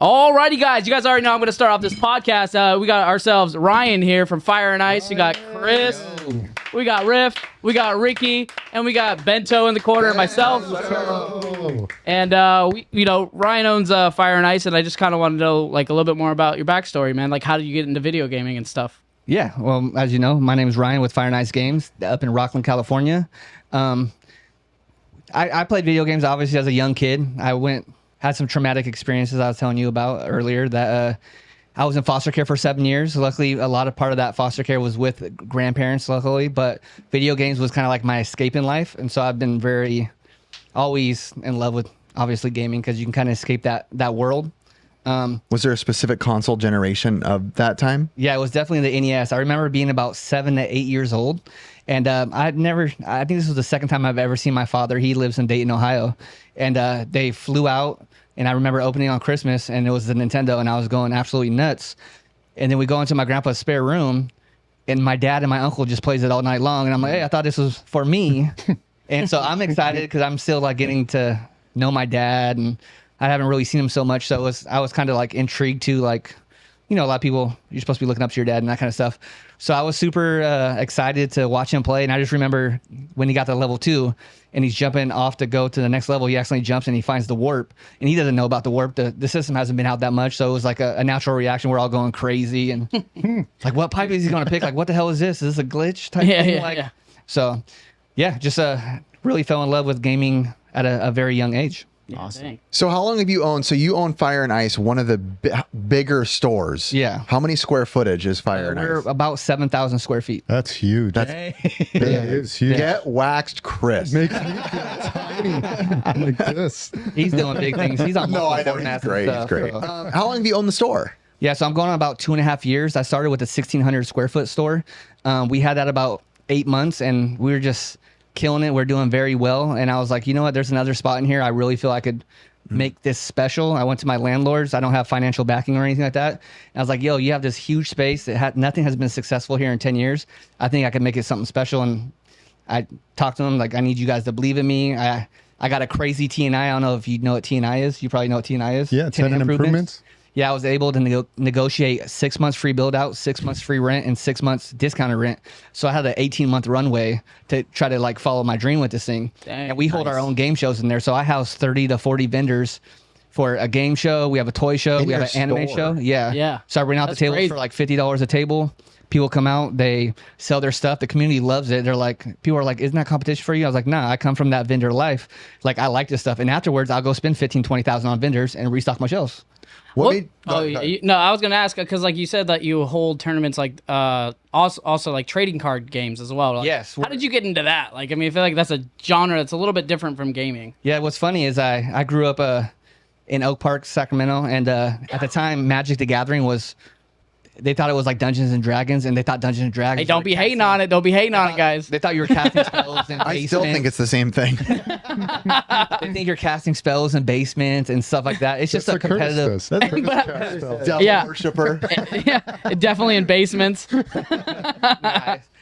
Alrighty, guys. You guys already know I'm going to start off this podcast. We got ourselves Ryan here from Fire and Ice. We got Chris. We got Riff. We got Ricky. And we got Bento in the corner and myself. And, Ryan owns Fire and Ice, and I just kind of want to know, like, a little bit more about your backstory, man. Like, how did you get into video gaming and stuff? Yeah, well, as you know, my name is Ryan with Fire and Ice Games up in Rockland, California. I played video games, obviously, as a young kid. Had some traumatic experiences I was telling you about earlier that I was in foster care for 7 years. Luckily, a lot of part of that foster care was with grandparents, luckily, but video games was kind of like my escape in life. And so I've been always in love with, obviously, gaming because you can kind of escape that world. Was there a specific console generation of that time? Yeah, it was definitely the NES. I remember being about 7 to 8 years old. And I think this was the second time I've ever seen my father. He lives in Dayton, Ohio. And they flew out. And I remember opening on Christmas, and it was the Nintendo, and I was going absolutely nuts. And then we go into my grandpa's spare room, and my dad and my uncle just plays it all night long. And I'm like, hey, I thought this was for me. And so I'm excited because I'm still like getting to know my dad, and I haven't really seen him so much. So I was kind of like intrigued to, like, you know, a lot of people, you're supposed to be looking up to your dad and that kind of stuff. So I was super excited to watch him play. And I just remember when he got to level 2 and he's jumping off to go to the next level, he accidentally jumps and he finds the warp. And he doesn't know about the warp. The system hasn't been out that much. So it was like a natural reaction. We're all going crazy. And like, what pipe is he going to pick? Like, what the hell is this? Is this a glitch type thing? Yeah. So, yeah, just really fell in love with gaming at a very young age. Awesome. Dang. So how long have you owned? So you own Fire and Ice, one of the bigger stores. Yeah. How many square footage is Fire and Ice? We're about 7,000 square feet. That's huge. That is huge. Get waxed, Chris. Makes me feel tiny like this. He's doing big things. He's on I know. He's great. Stuff, he's great. So. How long have you owned the store? Yeah, so I'm going on about 2.5 years. I started with a 1,600 square foot store. We had that about 8 months, and we were just killing it. We're doing very well. And I was like, you know what? There's another spot in here. I really feel I could make this special. I went to my landlords. I don't have financial backing or anything like that. And I was like, yo, you have this huge space. Nothing has been successful here in 10 years. I think I could make it something special. And I talked to them like, I need you guys to believe in me. I got a crazy T&I. I don't know if you know what T&I is. You probably know what T&I is. Yeah, tenant improvements. Yeah, I was able to negotiate 6 months free build out, 6 months free rent, and 6 months discounted rent. So I had an 18-month runway to try to like follow my dream with this thing. Dang, and we hold our own game shows in there. So I house 30 to 40 vendors for a game show. We have a toy show. We have an anime show. Yeah. Yeah. So I rent out the tables for like $50 a table. People come out, they sell their stuff. The community loves it. They're like, people are like, isn't that competition for you? I was like, nah, I come from that vendor life. Like, I like this stuff. And afterwards, I'll go spend $15,000, $20,000 on vendors and restock my shelves. No, I was gonna ask because like you said that you hold tournaments like also like trading card games as well. Like, yes. How did you get into that? Like, I mean, I feel like that's a genre that's a little bit different from gaming. Yeah. What's funny is I grew up in Oak Park, Sacramento, and at the time, Magic the Gathering was. They thought it was like Dungeons and Dragons, and they thought Dungeons and Dragons. Hey, don't be hating on it. Don't be hating on it, guys. They thought you were casting spells in basements. I still think it's the same thing. They think you're casting spells in basements and stuff like that. It's just a competitive. Devil worshiper. Yeah, definitely in basements.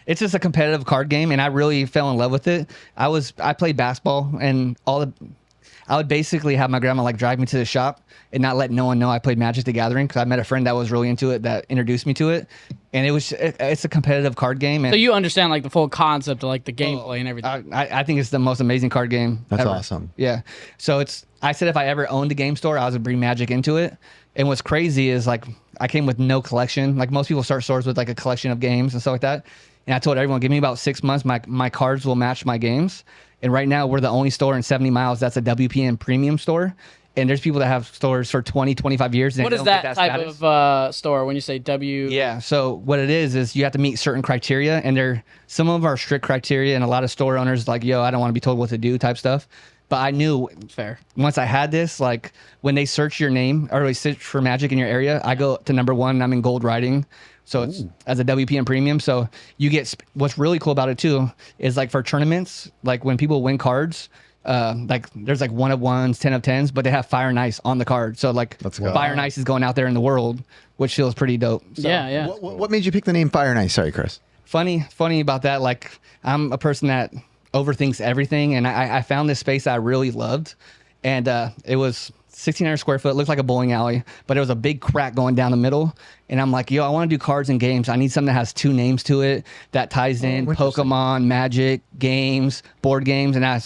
It's just a competitive card game, and I really fell in love with it. I played basketball, and I would basically have my grandma like drive me to the shop and not let no one know I played Magic the Gathering because I met a friend that was really into it that introduced me to it, and it's a competitive card game. And so you understand like the full concept of like the gameplay and everything. I think it's the most amazing card game. That's ever. Awesome. Yeah. So I said if I ever owned a game store, I was gonna bring Magic into it. And what's crazy is like I came with no collection. Like most people start stores with like a collection of games and stuff like that. And I told everyone, give me about 6 months. My cards will match my games. And right now, we're the only store in 70 miles that's a WPN premium store. And there's people that have stores for 20, 25 years. And what is that type of store when you say W? Yeah, so what it is you have to meet certain criteria. And some of our strict criteria, and a lot of store owners like, yo, I don't want to be told what to do type stuff. But I knew fair. Once I had this, like when they search your name or they search for Magic in your area, I go to number 1 and I'm in gold writing. So it's as a WPN premium. So you get, what's really cool about it too, is like for tournaments, like when people win cards, like there's like 1 of 1s, 10 of 10s, but they have Fire and Ice on the card. So like Fire and Ice is going out there in the world, which feels pretty dope. So, yeah. What made you pick the name Fire and Ice? Sorry, Chris. Funny about that. Like I'm a person that overthinks everything. And I found this space I really loved. And it was 1,600 square foot, looked like a bowling alley, but it was a big crack going down the middle. And I'm like, yo, I want to do cards and games. I need something that has 2 names to it that ties in Pokemon, Magic, games, board games. And I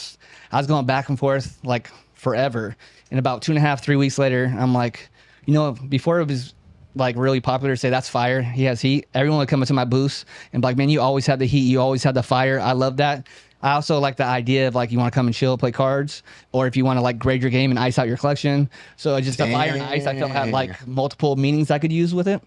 was going back and forth like forever. And about 2.5, 3 weeks later, I'm like, you know, before it was like really popular to say that's fire, he has heat, everyone would come into my booth and be like, man, you always have the heat, you always have the fire. I love that. I also like the idea of like you want to come and chill, play cards, or if you want to like grade your game and ice out your collection. So just the fire and ice, I felt had like multiple meanings I could use with it.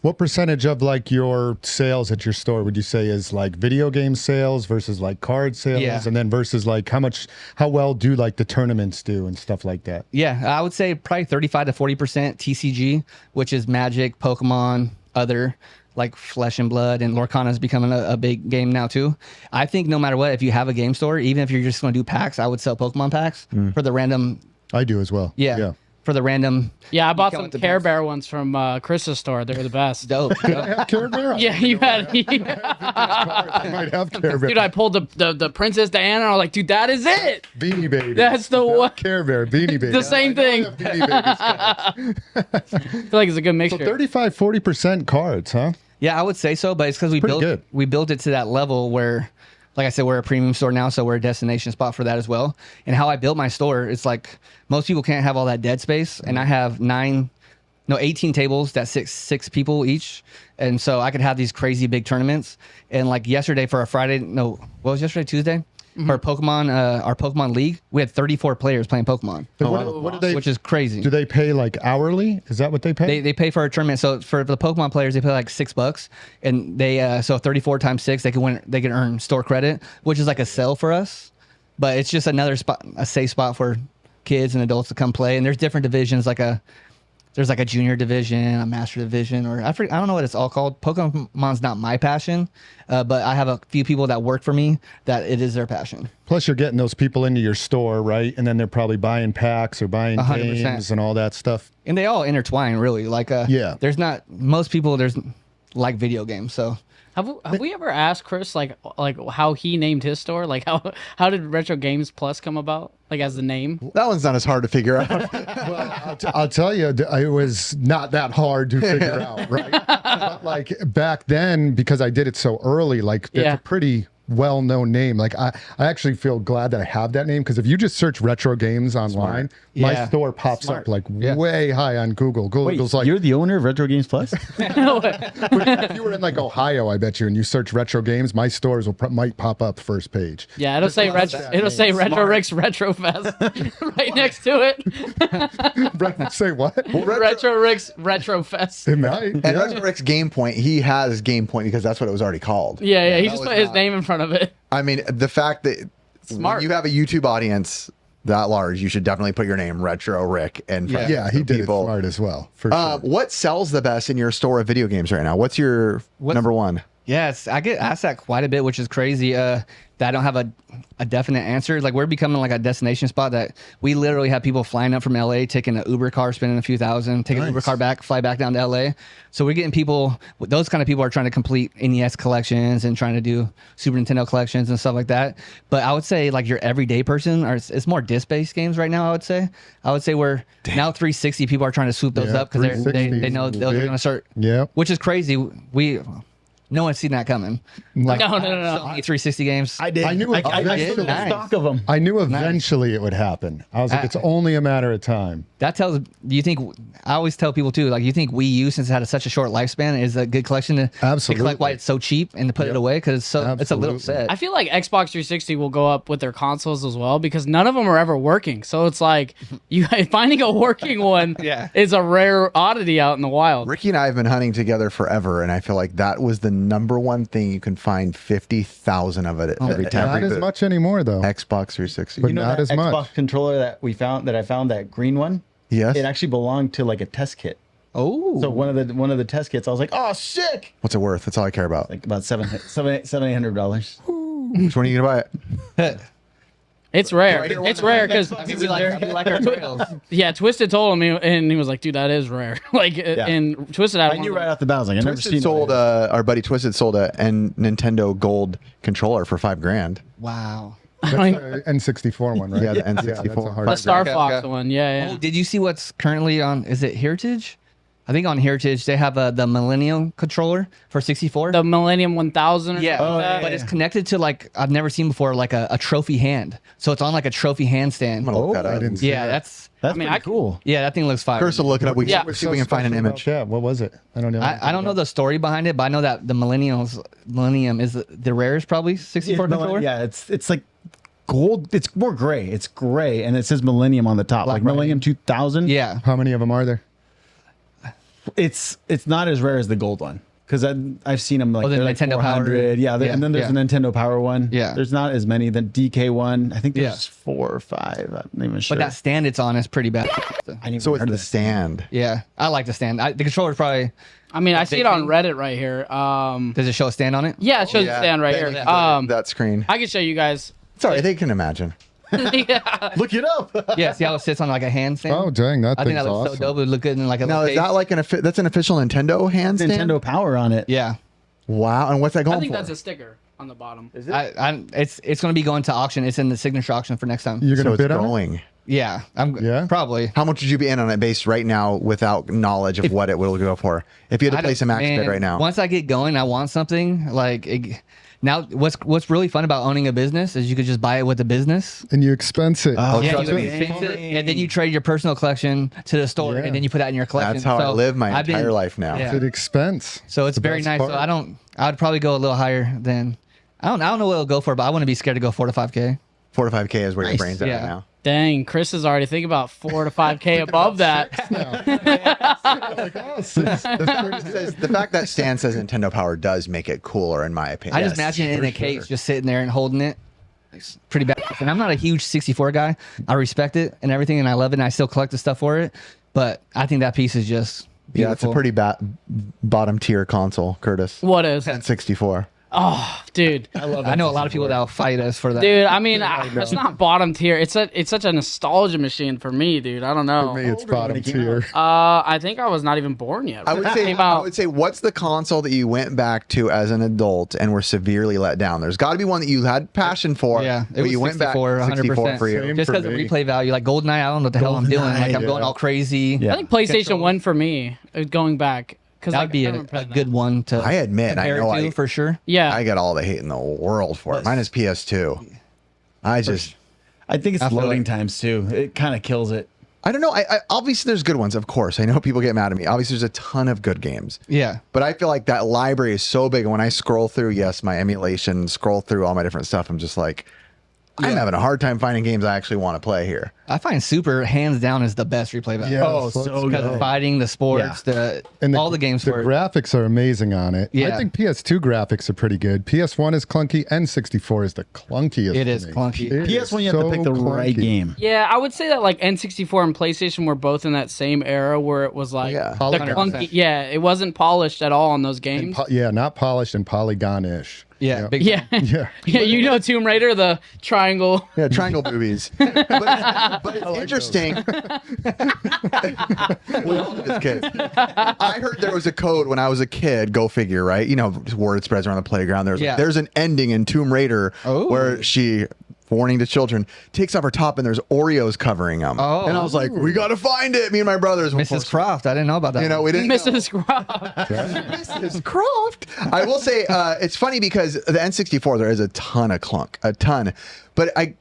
What percentage of like your sales at your store would you say is like video game sales versus like card sales? Yeah. And then versus like how well do like the tournaments do and stuff like that? Yeah, I would say probably 35 to 40% TCG, which is Magic, Pokemon, other like Flesh and Blood, and Lorcana is becoming a big game now too. I think no matter what, if you have a game store, even if you're just going to do packs, I would sell Pokemon packs for the random. I do as well. Yeah. For the random. Yeah, I bought some Care Bear ones from Chris's store. They were the best. Dope. Have Care Bear? Yeah, you had. I might have Care Bear. Dude, I pulled the Princess Diana. And I was like, dude, that is it. Beanie Baby. That's the one. Care Bear, Beanie Baby. The same thing. I Beanie Baby I feel like it's a good so mixture. 35-40% cards, huh? Yeah, I would say so, but it's because we built it to that level where, like I said, we're a premium store now, so we're a destination spot for that as well. And how I built my store, it's like most people can't have all that dead space, and I have 18 tables that six people each, and so I could have these crazy big tournaments. And like yesterday for what was yesterday, Tuesday? For Pokemon, our Pokemon League, we had 34 players playing Pokemon, What do they? which is crazy. Do they pay like hourly? Is that what they pay? They pay for a tournament. So for the Pokemon players, they pay like $6, and they so 34 times 6, they can earn store credit, which is like a sell for us. But it's just another spot, a safe spot for kids and adults to come play. And there's different divisions, there's like a junior division, a master division, or I don't know what it's all called. Pokemon's not my passion, but I have a few people that work for me that it is their passion. Plus, you're getting those people into your store, right? And then they're probably buying packs or buying 100%. games and all that stuff. And they all intertwine, really. Like, yeah. There's not most people. There's like video games, so. Have we ever asked Chris like how he named his store? Like how did Retro Games Plus come about? Like as the name? That one's not as hard to figure out. Well, I'll tell you, it was not that hard to figure out, right? But like back then, because I did it so early, like it's a pretty well-known name. Like I actually feel glad that I have that name, because if you just search retro games online, my store pops up like way high on Google. Google's like, you're the owner of Retro Games Plus? if you were in like Ohio, I bet you, and you search retro games, my stores might pop up first page. Yeah, it'll say Retro Rick's Retro Fest right next to it. Say what? Retro Rick's Retro Fest. It might. And Retro Rick's Game Point, he has Game Point because that's what it was already called. Yeah, he just put his name in front of it. I mean, the fact that when you have a YouTube audience that large, you should definitely put your name Retro Rick and yeah, he did it smart as well. For sure. What sells the best in your store of video games right now? What's your number one? Yes, I get asked that quite a bit, which is crazy. That I don't have a definite answer. Like we're becoming like a destination spot that we literally have people flying up from LA, taking an Uber car, spending a few thousand, taking an Uber car back, fly back down to LA. So we're getting people. Those kind of people are trying to complete NES collections and trying to do Super Nintendo collections and stuff like that. But I would say like your everyday person, or it's more disc-based games right now. I would say we're now 360 people are trying to swoop those up because they know they're going to start. Yeah, which is crazy. No one's seen that coming. Like, no. 360 games. I did. I knew I still have stock of them. I knew eventually it would happen. I was like, it's only a matter of time. That tells. Do you think? I always tell people too. Like, you think Wii U, since it had such a short lifespan, is a good collection to collect? Why it's so cheap and to put it away because it's a little set. I feel like Xbox 360 will go up with their consoles as well because none of them are ever working. So it's like finding a working one is a rare oddity out in the wild. Ricky and I have been hunting together forever, and I feel like that was the number one thing. You can find 50,000 of it every time. Not as much anymore though. Xbox 360, but not as Xbox much. Controller that I found, that green one. Yes, it actually belonged to like a test kit. Oh, so one of the test kits, I was like, oh, sick. What's it worth? That's all I care about. Like about $700. Which one are you gonna buy it? It's rare. It's rare because we like our trails. Yeah, Twisted told me, and he was like, "Dude, that is rare." And Twisted, I knew right off the bat. I was like, I never seen. Our buddy Twisted sold a Nintendo Gold controller for $5,000. Wow. That's the N64 one, right? Yeah, the N64. that's a hard The one. Star Okay, Fox okay. one. Yeah, yeah. Oh, did you see what's currently on? Is it Heritage? I think on Heritage they have the Millennium controller for 64. The Millennium 1000 or yeah, something like that. but it's connected to like I've never seen before, like a trophy hand. So it's on like a trophy handstand. I'm gonna look that I up. didn't see Yeah, that. That's mean, pretty cool. yeah, that thing looks fire. First, we'll look it up. We Yeah. can see if we can find an image. Yeah, what was it? I don't know. I don't know the story behind it, but I know that the Millennium is the rarest probably 64 controller. Yeah, it's like gold. It's more gray. It's gray, and it says Millennium on the top, like Millennium 2000. Yeah. How many of them are there? It's not as rare as the gold one because I've seen them like, Oh, the they're like Nintendo Power. 400. Yeah, Yeah, and then there's yeah. a Nintendo Power one. Yeah. There's not as many. The DK one, I think Yeah. there's 4 or 5. I'm not even sure. But that stand it's on is pretty bad. I didn't even So it's heard the of that. stand. Yeah, I like the stand. The controller's probably. I mean, I see big it on thing. Reddit right here. Does it show a stand on it? Yeah, it shows the stand right that- here. that screen. I can show you guys. Sorry, they can imagine. Yeah. Look it up. Yeah, see how it sits on like a handstand? Oh, dang, that I think thing's that looks awesome. so dope. It would look good in like a Now, little is that case. like that's an official Nintendo handstand? Nintendo Power on it. Yeah. Wow. And what's that going I think for? that's a sticker on the bottom. It's going to be going to auction. It's in the signature auction for next time. You're so gonna it's bid on it? going. Yeah, Yeah? probably. How much would you be in on it based right now without knowledge of what it will go for? If you had to place a max bid right now. Once I get going, I want something like now. What's really fun about owning a business is you could just buy it with the business. And you expense it. Oh, Yeah, trust you me. expense it, and then you trade your personal collection to the store, Yeah. and then you put that in your collection. That's how I So live my I've been- entire life now. Yeah. It's an expense. So it's the very best nice. part. So I would probably go a little higher than. I don't know what it'll go for, but I wouldn't be scared to go 4 to 5K. 4 to 5K is where your Nice. brain's at Yeah. right now. Dang, Chris is already thinking about 4 to 5K above that. The fact that Stan says Nintendo Power does make it cooler, in my opinion. I just imagine it in a case, just sitting there and holding it. It's pretty bad. And I'm not a huge 64 guy. I respect it and everything, and I love it, and I still collect the stuff for it. But I think that piece is just beautiful. Yeah, it's a pretty bottom tier console, Curtis. What is? N64. Oh, dude. I know a lot of people that will fight us for that. Dude, I mean, it's not bottom tier. It's such a nostalgia machine for me, dude. I don't know. For me, it's bottom tier. I think I was not even born yet. I would It say, came out- what's the console that you went back to as an adult and were severely let down? There's got to be one that you had passion for. Yeah, it but was you went back 64, 64 for you. Same. Just for because of me. replay value, like GoldenEye, I don't know what the hell I'm doing. Like I'm GoldenEye, going yeah. all crazy. Yeah. I think PlayStation 1 for me, going back. Because That'd be a good one to. I admit, I compare know it to, I- for sure. Yeah. I got all the hate in the world for it. Mine is PS2. I just, I think it's I feel loading like- times too. It kind of kills it. I don't know. I obviously there's good ones, of course. I know people get mad at me. Obviously, there's a ton of good games. Yeah. But I feel like that library is so big. And when I scroll through, yes, my emulation, scroll through all my different stuff, I'm just like, I'm having a hard time finding games I actually want to play here. I find Super hands down is the best replay value. Yeah, Oh, let's so go. Because of fighting, the sports, all the games The for it. graphics are amazing on it. I Yeah. think PS2 graphics are pretty good. PS1 is clunky, and 64 is the clunkiest. It for is me. clunky. It PS1, is you have to so pick the right clunky. game. Yeah, I would say that like N64 and PlayStation were both in that same era where it was like Yeah. the Polygon. clunky. Yeah, it wasn't polished at all on those games. Yeah, not polished and polygon-ish. Yeah, big Yeah. Yeah. Yeah, you know Tomb Raider, the triangle. Yeah, triangle boobies. but it's interesting. Well, just kidding. I heard there was a code when I was a kid. Go figure, right? You know, word spreads around the playground. There's an ending in Tomb Raider where she, warning to children, takes off her top and there's Oreos covering them. Oh. And I was like, we got to find it. Me and my brothers. Mrs. Croft. I didn't know about that. You know, we didn't. Mrs. Croft. Mrs. Croft. I will say it's funny because the N64 there is a ton of clunk, a ton. But I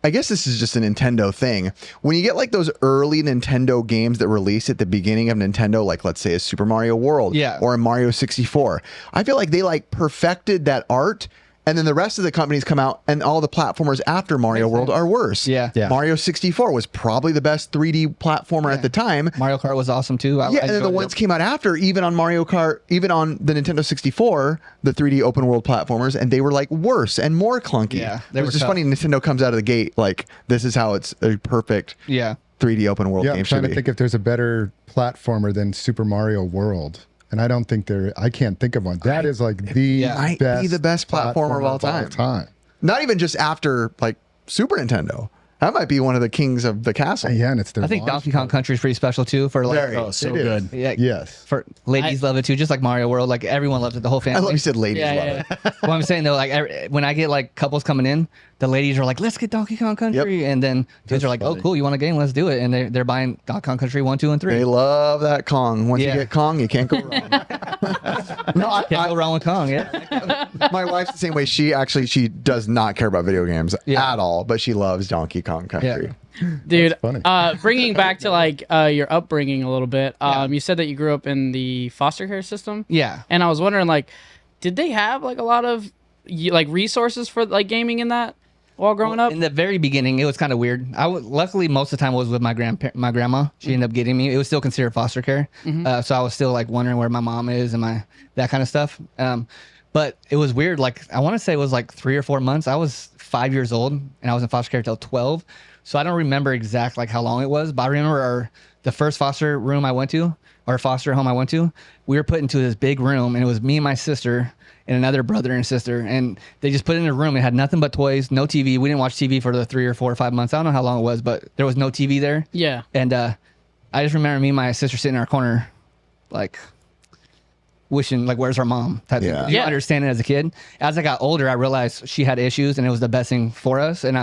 guess this is just a Nintendo thing. When you get like those early Nintendo games that release at the beginning of Nintendo, like let's say a Super Mario World or a Mario 64, I feel like they like perfected that art. And then the rest of the companies come out and all the platformers after Mario World are worse. Yeah. Mario 64 was probably the best 3D platformer at the time. Mario Kart was awesome too. Yeah, and then the ones came out after, even on Mario Kart, even on the Nintendo 64, the 3D open world platformers, and they were like worse and more clunky. Yeah, it was just funny. Nintendo comes out of the gate like, this is how it's a perfect 3D open world Yeah, game I'm trying should to be. think if there's a better platformer than Super Mario World. And I don't think I can't think of one. That is like the might be the best platformer of all time. Not even just after like Super Nintendo. That might be one of the kings of the castle. Yeah, and it's their I think launch Donkey Kong Country is pretty special too for like. Very. Oh, so It is. good. Yeah, Yes. for ladies love it too, just like Mario World. Like everyone loves it, the whole I love family. you said ladies Yeah, love yeah. it. Well, I'm saying though, like when I get like couples coming in, the ladies are like, "Let's get Donkey Kong Country," and then dudes are like, funny. "Oh, cool, you want a game? Let's do it." And they're buying Donkey Kong Country 1, 2, and 3. They love that Kong. Once you Yeah. get Kong, you can't go wrong. No, Can't go wrong with Kong. Yeah, my wife's the same way. She does not care about video games Yeah. at all, but she loves Donkey Kong Country. Dude, funny. bringing back to like your upbringing a little bit. You said that you grew up in the foster care system. yeah. And I was wondering, like, did they have like a lot of like resources for like gaming in that while growing up? In the very beginning, it was kind of weird. Luckily most of the time I was with my grandma. She ended up getting me. It was still considered foster care, so I was still like wondering where my mom is and that kind of stuff. But it was weird. Like I want to say it was like 3 or 4 months. I was 5 years old and I was in foster care till 12. So I don't remember exact like how long it was, but I remember the first foster room I went to, or foster home I went to. We were put into this big room, and it was me and my sister and another brother and sister, and they just put it in a room. It had nothing but toys, no TV. We didn't watch TV for the 3 or 4 or 5 months. I don't know how long it was, but there was no TV there. Yeah. And I just remember me and my sister sitting in our corner, like wishing, like, where's our mom? Type thing. Yeah. You Yeah. understand it as a kid. As I got older, I realized she had issues, and it was the best thing for us. And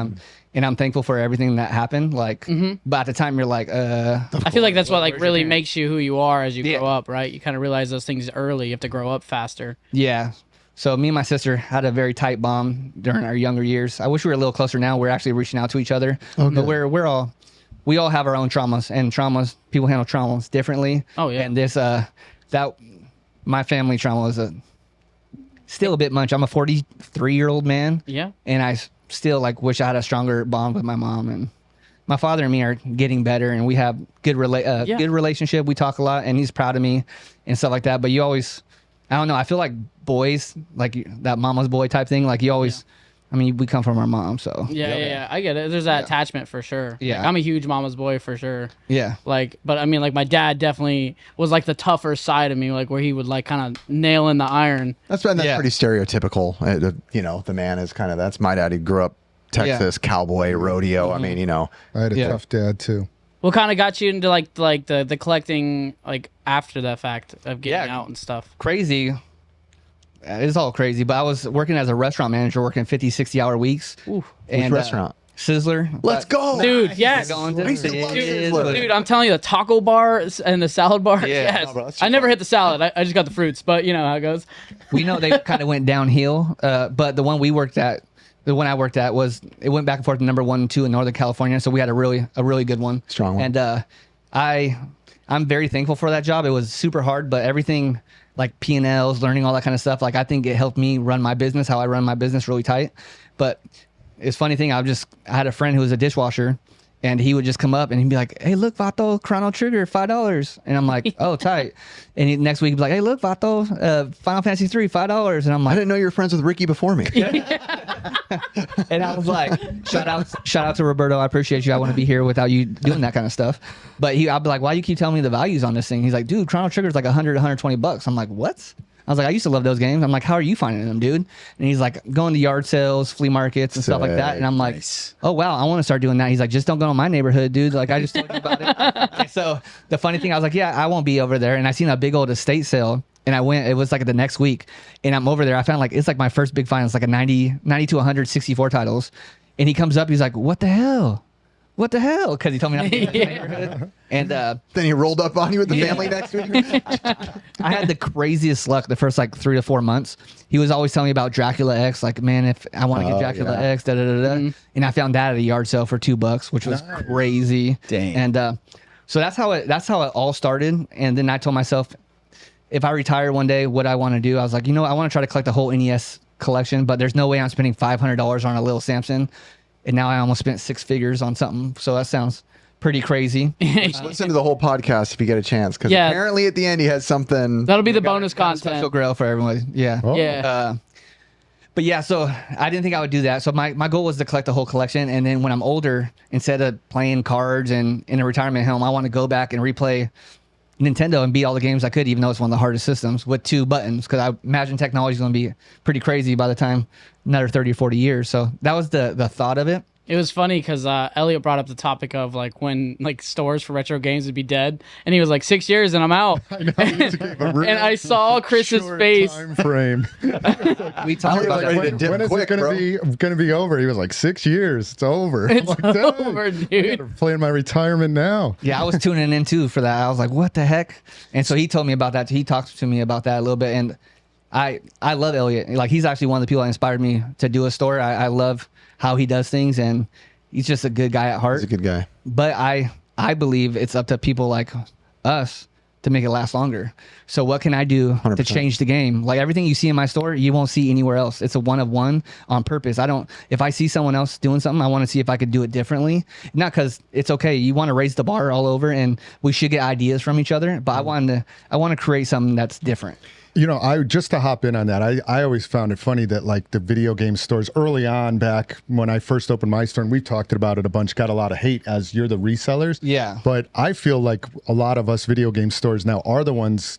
I'm thankful for everything that happened. Like, but at the time, you're like, I feel like that's what like Where's your really parents? makes you who you are as you Yeah. grow up, right? You kind of realize those things early. You have to grow up faster. yeah. So me and my sister had a very tight bond during our younger years. I wish we were a little closer now. We're actually reaching out to each other, but we all have our own traumas, and people handle traumas differently. Oh, yeah. And this my family trauma is still a bit much. I'm a 43-year-old man. Yeah. And I still like wish I had a stronger bond with my mom, and my father and me are getting better, and we have good relationship. We talk a lot, and he's proud of me and stuff like that. But you always, I don't know. I feel like boys, like that mama's boy type thing. Like you always, I mean, we come from our mom, so Yeah. I get it. There's that attachment for sure. Yeah. Like, I'm a huge mama's boy for sure. yeah. Like, but I mean, like my dad definitely was like the tougher side of me, like where he would like kind of nail in the iron. That's Yeah. pretty stereotypical. The man is kind of, that's my dad. He grew up Texas, cowboy, rodeo. I mean, I had a Yeah. tough dad too. What kind of got you into like the collecting like after the fact of getting Yeah. out and stuff? Crazy. It's all crazy, but I was working as a restaurant manager, working 50, 60-hour weeks. Ooh. And, restaurant? Sizzler. let's go. Dude, yes. Going to I used to love Sizzler. Sizzler. Dude, I'm telling you, the taco bar and the salad bar. Yeah. Yes. No, bro, that's too I never hit the salad. I just got the fruits, but you know how it goes. We know they kind of went downhill, but the one I worked at it went back and forth to number 1 and 2 in Northern California. So we had a really good one. Strong one. And I'm very thankful for that job. It was super hard, but everything like P&Ls, learning all that kind of stuff, like I think it helped me run my business, how I run my business really tight. But it's funny thing, I had a friend who was a dishwasher, and he would just come up and he'd be like, "Hey, look, Vato, Chrono Trigger, $5." And I'm like, "Oh, tight." And next week he'd be like, "Hey, look, Vato, Final Fantasy 3, $5." And I'm I like, didn't know you were friends with Ricky before me. and I was like, shout out to Roberto. I appreciate you. I want to be here without you doing that kind of stuff. But I'd be like, why do you keep telling me the values on this thing? He's like, dude, Chrono Trigger's like $100, $120. I'm like, what? I was like, I used to love those games. I'm like, how are you finding them, dude? And he's like, going to yard sales, flea markets, and stuff like that. And I'm like, oh, wow, I want to start doing that. He's like, just don't go to my neighborhood, dude. Like, I just told you about it. And so the funny thing, I was like, yeah, I won't be over there. And I seen a big old estate sale. And I went, it was like the next week. And I'm over there. I found like, it's like my first big find. It's like a 90 to 164 titles. And he comes up, he's like, what the hell? What the hell? Because he told me not to get in the neighborhood. And Then he rolled up on you with the family next week. I had the craziest luck the first like 3 to 4 months. He was always telling me about Dracula X. Like, man, if I want to get Dracula X, da da da da. And I found that at a yard sale for $2, which was crazy. Dang. And so that's how it all started. And then I told myself, if I retire one day, what I want to do, I was like, I want to try to collect the whole NES collection, but there's no way I'm spending $500 on a little Samson. And now I almost spent 6 figures on something. So that sounds pretty crazy. Listen to the whole podcast if you get a chance, because Yeah. apparently at the end he has something. That'll be the bonus Got a special content. grill for everyone. Yeah. Oh. Yeah. But yeah, so I didn't think I would do that. So my goal was to collect the whole collection. And then when I'm older, instead of playing cards and in a retirement home, I want to go back and replay Nintendo and beat all the games I could, even though it's one of the hardest systems with 2 buttons. Because I imagine technology is going to be pretty crazy by the time another 30 or 40 years. So that was the thought of it. It was funny because Elliot brought up the topic of like when like stores for retro games would be dead, and he was like 6 years and I'm out. I know. And I saw Chris's face. Time frame. We talked about that. When is it going to be over? He was like 6 years. It's over. It's I'm like, "Dang, over, I dude. gotta plan my retirement now. Yeah, I was tuning in too for that. I was like, what the heck? And so he told me about that. He talked to me about that a little bit. And I love Elliot. Like, he's actually one of the people that inspired me to do a store. I love how he does things, and he's just a good guy at heart. He's a good guy. But I believe it's up to people like us to make it last longer. So what can I do 100%. to change the game? Like, everything you see in my store, you won't see anywhere else. It's a one of one on purpose. If I see someone else doing something, I want to see if I could do it differently. Not because it's okay. You want to raise the bar all over, and we should get ideas from each other. But I want to create something that's different. You know, I just to hop in on that, I always found it funny that like the video game stores early on, back when I first opened my store, and we've talked about it a bunch, got a lot of hate as you're the resellers. Yeah. But I feel like a lot of us video game stores now are the ones,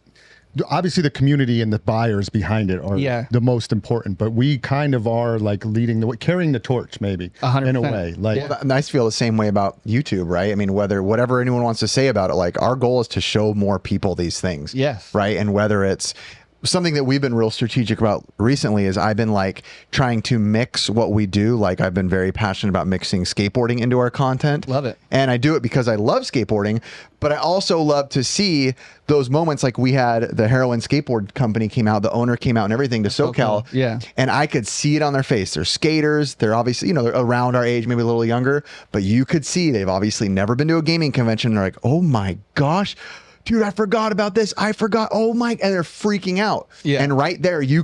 obviously the community and the buyers behind it are the most important, but we kind of are like leading the way, carrying the torch maybe 100%. in a way. Like, And I feel the same way about YouTube, right? I mean, whatever anyone wants to say about it, like our goal is to show more people these things. Yes. Right. And whether it's something that we've been real strategic about recently is I've been like trying to mix what we do. Like I've been very passionate about mixing skateboarding into our content. Love it. And I do it because I love skateboarding, but I also love to see those moments like we had the Heroin Skateboard Company came out, the owner came out and everything to SoCal. cool. Yeah. And I could see it on their face. They're skaters. They're obviously, you know, they're around our age, maybe a little younger, but you could see they've obviously never been to a gaming convention. They're like, oh my gosh, dude, I forgot about this. I forgot. Oh my, and they're freaking out. Yeah. And right there, you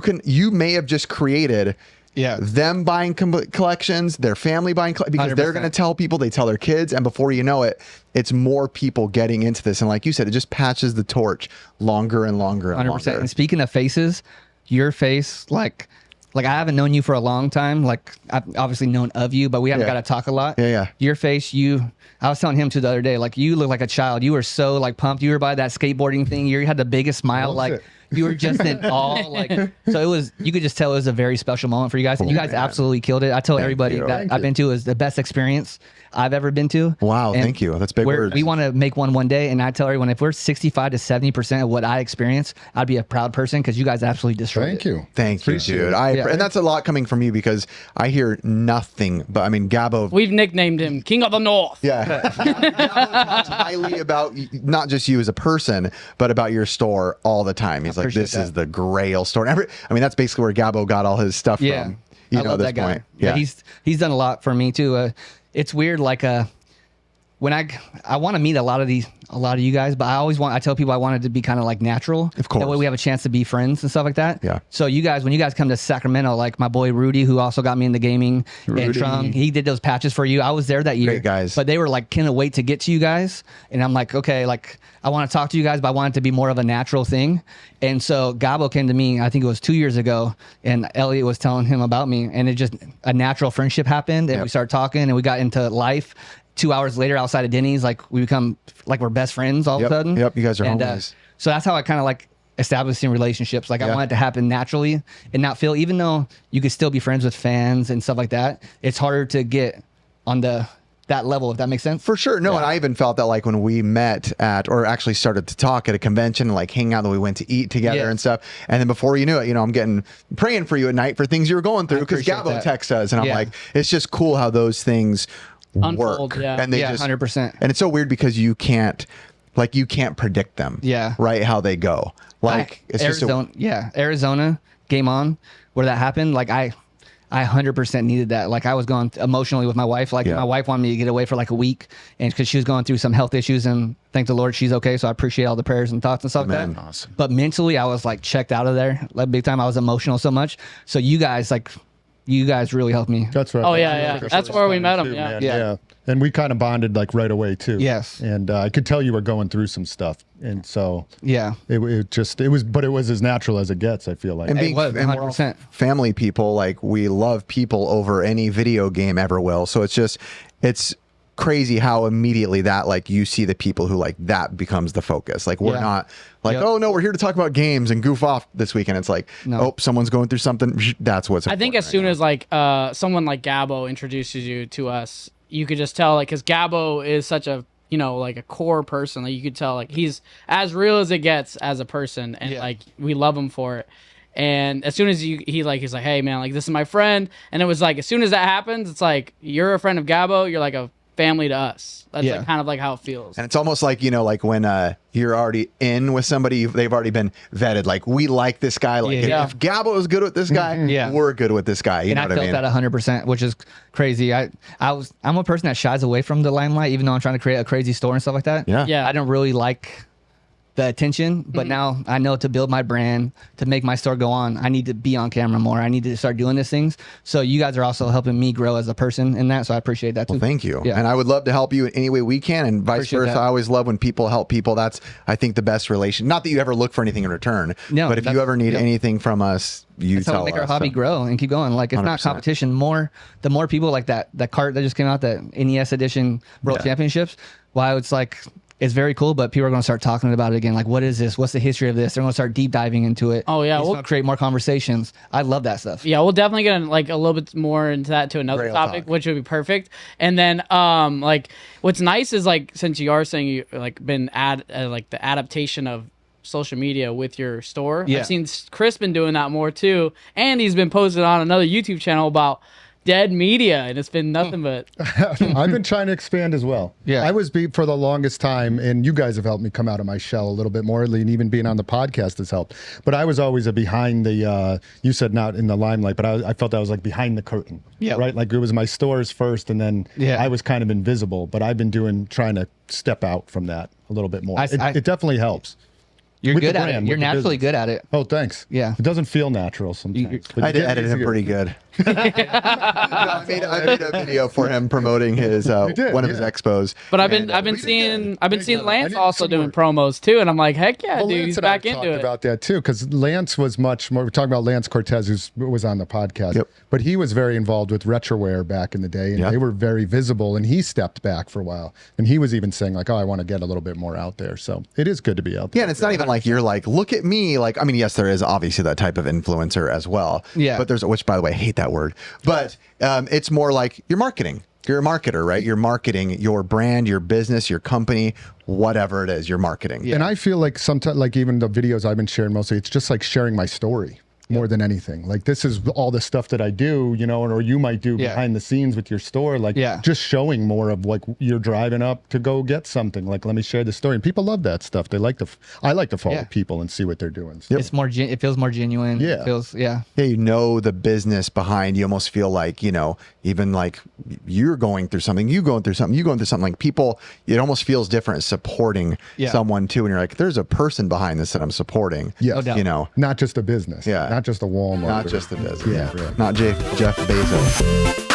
may have just created them buying collections, their family buying, because they're 100%. going to tell people, they tell their kids. And before you know it, it's more people getting into this. And like you said, it just passes the torch longer and longer and 100%. longer. And speaking of faces, your face, like I haven't known you for a long time. Like, I've obviously known of you, but we haven't got to talk a lot. Yeah. Your face, I was telling him too the other day, like, you look like a child. You were so like pumped. You were by that skateboarding thing. You had the biggest smile. Like, you were just in awe. Like, so you could just tell it was a very special moment for you guys. And you guys absolutely killed it. I tell everybody that I've been to is the best experience I've ever been to. Wow. And thank you. That's big words. We want to make one day. And I tell everyone, if we're 65 to 70% of what I experience, I'd be a proud person because you guys absolutely destroyed it. thank you. Thank you, dude. And that's a lot coming from you because I hear nothing but, I mean, Gabo. We've nicknamed him King of the North. Yeah. Gabo talks highly about not just you as a person, but about your store all the time. He's like, this is the Grail store. And I mean, that's basically where Gabo got all his stuff from. I love that guy. Yeah, he's done a lot for me too. It's weird, like when I want to meet a lot of you guys, but I tell people I want it to be kind of like natural. Of course. That way we have a chance to be friends and stuff like that. Yeah. So when you guys come to Sacramento, like my boy Rudy, who also got me into gaming, and Trung, he did those patches for you. I was there that year. Great guys. But they were like, can't wait to get to you guys. And I'm like, okay, like I want to talk to you guys, but I want it to be more of a natural thing. And so Gabo came to me, I think it was 2 years ago, and Elliot was telling him about me, and it just a natural friendship happened, and we started talking, and we got into life. 2 hours later, outside of Denny's, like we become like we're best friends all of a sudden. Yep, you guys are homies. So that's how I kind of like establishing relationships. Like I want it to happen naturally and not feel, even though you could still be friends with fans and stuff like that, it's harder to get on that level, if that makes sense. For sure. No, and I even felt that like when we met or actually started to talk at a convention and like hang out, that we went to eat together and stuff. And then before you knew it, I'm praying for you at night for things you were going through because Gabo texts us. And I'm like, it's just cool how those things Unfold, work. yeah. And they 100%. And it's so weird because you can't predict them. Yeah. Right. How they go. Like it's Arizona, Arizona Game On, where that happened. Like I 100% needed that. Like I was going emotionally with my wife. Like my wife wanted me to get away for like a week, and because she was going through some health issues, and thank the Lord she's okay. So I appreciate all the prayers and thoughts and stuff like that. Awesome. But mentally, I was like checked out of there, like big time. I was emotional so much. So you guys really helped me. That's right. Oh yeah. That's where we met him. Yeah. And we kind of bonded like right away too. Yes. And I could tell you were going through some stuff, and so it was as natural as it gets. I feel like. And It was, and we're all 100%. family people, like we love people over any video game ever will. So it's crazy how immediately that like you see the people who like that becomes the focus. Like we're not like, oh no, we're here to talk about games and goof off this weekend. It's like, oh, someone's going through something. That's what's. I think as soon as like someone like Gabo introduces you to us, you could just tell, like, because Gabo is such a, you know, like a core person. Like you could tell, like he's as real as it gets as a person, and like we love him for it. And as soon as he's like, hey man, like this is my friend, and it was like as soon as that happens, it's like you're a friend of Gabo, you're like a family to us. That's like kind of like how it feels. And it's almost like, you know, like when you're already in with somebody, they've already been vetted. Like we like this guy. Like if Gabo is good with this guy, we're good with this guy. You know what I mean? I felt that 100%, which is crazy. I'm a person that shies away from the limelight, even though I'm trying to create a crazy store and stuff like that. Yeah. I don't really like the attention, but now I know to build my brand, to make my store go on, I need to be on camera more. I need to start doing these things. So you guys are also helping me grow as a person in that. So I appreciate that too. Well, thank you. Yeah. And I would love to help you in any way we can, and vice versa. I always love when people help people. That's, I think, the best relation. Not that you ever look for anything in return, but if you ever need anything from us, you tell us. Make our hobby grow and keep going. Like it's 100%. Not competition. The more people like that cart that just came out, that NES edition World Championships. Wow, it's like, it's very cool, but people are going to start talking about it again. Like, what is this? What's the history of this? They're going to start deep diving into it. Oh yeah, it's going to create more conversations. I love that stuff. Yeah, we'll definitely get like a little bit more into that to another topic, which would be perfect. And then, like, what's nice is like since you are saying you like been like the adaptation of social media with your store. I've seen Chris been doing that more too, and he's been posting on another YouTube channel about dead media, and it's been nothing but. I've been trying to expand as well. Yeah, I was for the longest time, and you guys have helped me come out of my shell a little bit more, and even being on the podcast has helped. But I was always a behind the. You said not in the limelight, but I felt I was like behind the curtain. Yeah, right. Like it was my stores first, and then I was kind of invisible. But I've been trying to step out from that a little bit more. It definitely helps. You're good at it. You're naturally good at it. Oh, thanks. Yeah. It doesn't feel natural sometimes. I had to edit him pretty good. I made a video for him promoting his one of his expos. But I've been seeing Lance also doing promos too, and I'm like, heck yeah, dude, he's back into it. About that too, because Lance was much more. We're talking about Lance Cortez, who was on the podcast, but he was very involved with Retroware back in the day, and they were very visible. And he stepped back for a while, and he was even saying like, "Oh, I want to get a little bit more out there." So it is good to be out there. Yeah, and it's not even like you're like, look at me. Like, I mean, yes, there is obviously that type of influencer as well. Yeah. But there's, which by the way, I hate that word. But it's more like you're marketing. You're a marketer, right? You're marketing your brand, your business, your company, whatever it is, you're marketing. Yeah. And I feel like sometimes, like even the videos I've been sharing mostly, it's just like sharing my story. More than anything. Like this is all the stuff that I do, you know, or you might do behind the scenes with your store, like just showing more of like you're driving up to go get something. Like, let me share the story. And people love that stuff. They like I like to follow people and see what they're doing. So. It's more, it feels more genuine. Yeah. It feels, yeah, you know, the business behind, you almost feel like, you know, even like you're going through something, you going through something, like people, it almost feels different supporting someone too. And you're like, there's a person behind this that I'm supporting. Yeah. You know, not just a business. Yeah. Not just a Walmart. Not just the business. Yeah. Not Jeff Bezos.